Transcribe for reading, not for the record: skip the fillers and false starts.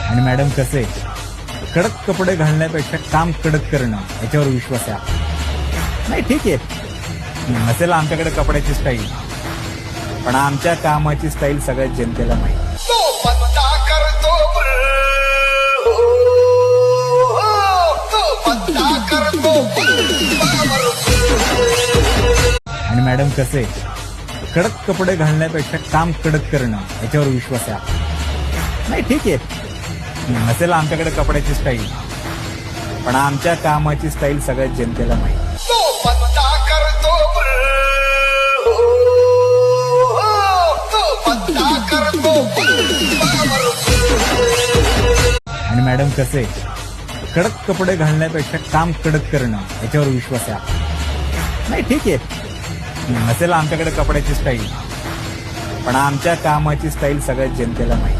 आणि मॅडम कसे कडक कपडे घालण्यापेक्षा काम कडक करणं याच्यावर विश्वास आहे आपला. नाही ठीक आहे, नसेल आमच्याकडे कपड्याची स्टाईल, पण आमच्या कामाची स्टाईल सगळ्यात जनतेला माहिती. आणि मॅडम कसे कडक कपडे घालण्यापेक्षा काम कडक करणं याच्यावर विश्वास आहे आपला. नाही ठीक आहे, नसेल आमच्याकडे कपड्याची स्टाईल, पण आमच्या कामाची स्टाईल सगळ्यात जनतेला माहिती. आणि मॅडम कसे कडक कपडे घालण्यापेक्षा काम कडक करणं याच्यावर विश्वास आहे आपला. नाही ठीक आहे, नसेल आमच्याकडे कपड्याची स्टाईल, पण आमच्या कामाची स्टाईल सगळ्यात जनतेला माहिती.